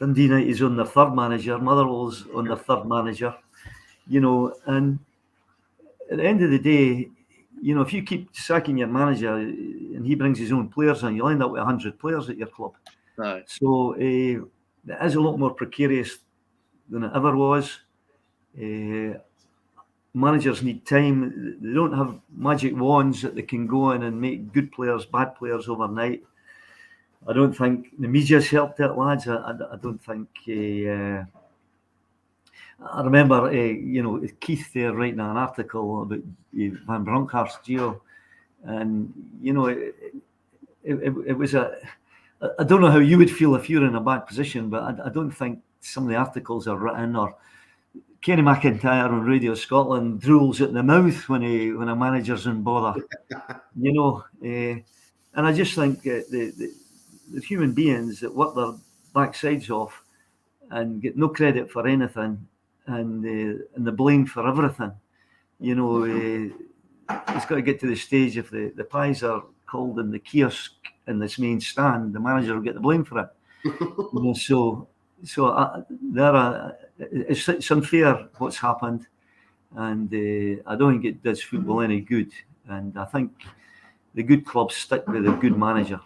Dundee United's on their third manager, Motherwell's on their third manager, and at the end of the day, if you keep sacking your manager and he brings his own players in, you'll end up with 100 players at your club. Right. So it is a lot more precarious than it ever was. Managers need time. They don't have magic wands that they can go in and make good players, bad players overnight. I don't think the media's helped it, lads. I don't think. I remember, Keith there writing an article about Van Bronckhorst's Gio, and it was a. I don't know how you would feel if you're in a bad position, but I don't think some of the articles are written, or Kenny McIntyre on Radio Scotland drools at the mouth when a manager's in bother, and I just think the human beings that work their backsides off and get no credit for anything, and the blame for everything, it's got to get to the stage if the pies are cold in the kiosk in this main stand, the manager will get the blame for it. So it's unfair what's happened, and I don't think it does football any good. And I think the good clubs stick with a good manager.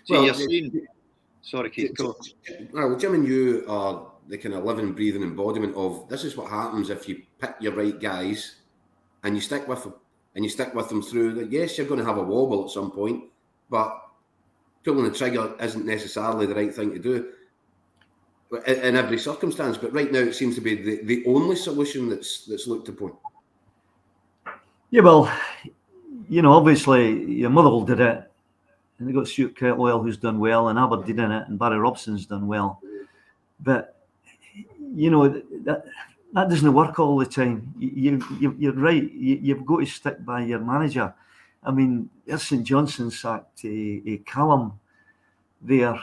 Well, you're seeing. Sorry, Keith. Go. Well, Jim and you are the kind of living, breathing embodiment of this is what happens if you pick your right guys and you stick with them. And you stick with them through. Yes, you're going to have a wobble at some point, but pulling the trigger isn't necessarily the right thing to do in every circumstance. But right now, it seems to be the only solution that's looked upon. Yeah, well, obviously, Motherwell did it, and they got Stuart Kettlewell, who's done well, and Aberdeen in it, and Barry Robson's done well. But that doesn't work all the time. You're right. You've got to stick by your manager. I mean, St Johnstone sacked Callum there.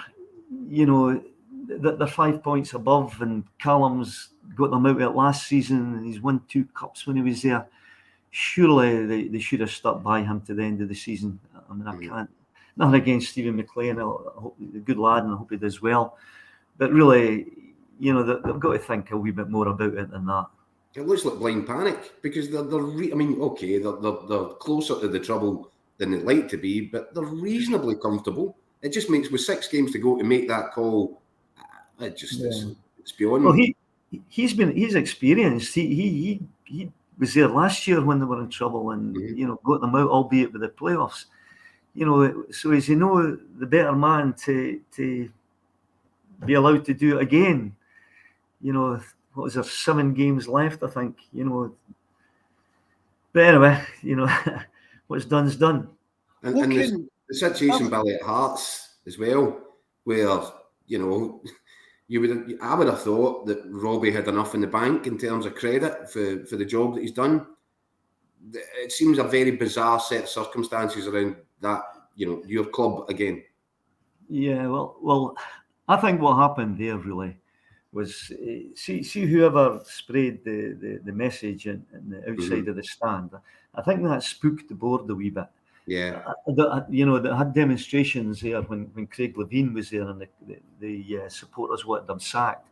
They're 5 points above, and Callum's got them out at last season, and he's won 2 cups when he was there. Surely they should have stuck by him to the end of the season. I mean, I can't. Nothing against Stephen McLean. I hope he's a good lad, and I hope he does well. But really, they've got to think a wee bit more about it than that. It looks like blind panic because they're closer to the trouble than they'd like to be, but they're reasonably comfortable. It just makes, with 6 games to go, to make that call, it's beyond. Well, he's experienced. He was there last year when they were in trouble, and got them out, albeit with the playoffs. So is the better man to be allowed to do it again? What was there, 7 games left, I think, But anyway, what's done's done. And the situation, Billy, at Hearts as well, where, I would have thought that Robbie had enough in the bank in terms of credit for the job that he's done. It seems a very bizarre set of circumstances around that, your club again. Yeah, well, I think what happened there really was see whoever sprayed the message in the outside of the stand. I think that spooked the board a wee bit. Yeah, they had demonstrations there when Craig Levine was there, and the supporters wanted them sacked.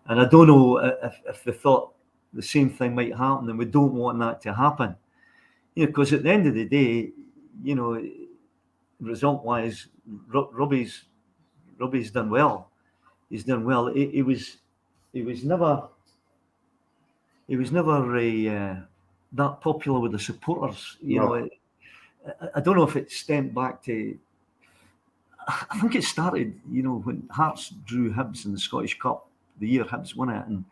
And I don't know if they thought the same thing might happen, and we don't want that to happen. Because at the end of the day, result-wise, Robbie's done well. He's done well. He was never that popular with the supporters. I don't know if it stemmed back to. I think it started, when Hearts drew Hibs in the Scottish Cup the year Hibs won it, and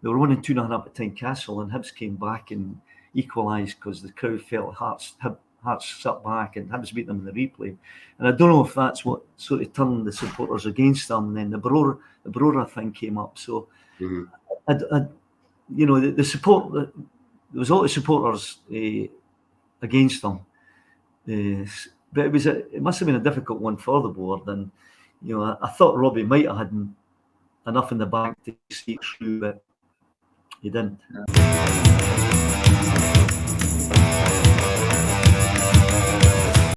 they were winning 2-0 up at Tynecastle, and Hibs came back and equalised because the crowd felt Hearts sat back and Hibs beat them in the replay. And I don't know if that's what sort of turned the supporters against them. And then the Brora thing came up. So, the support, there was a lot of supporters against them. But it must have been a difficult one for the board. And, I thought Robbie might have had enough in the bank to see it through, but he didn't.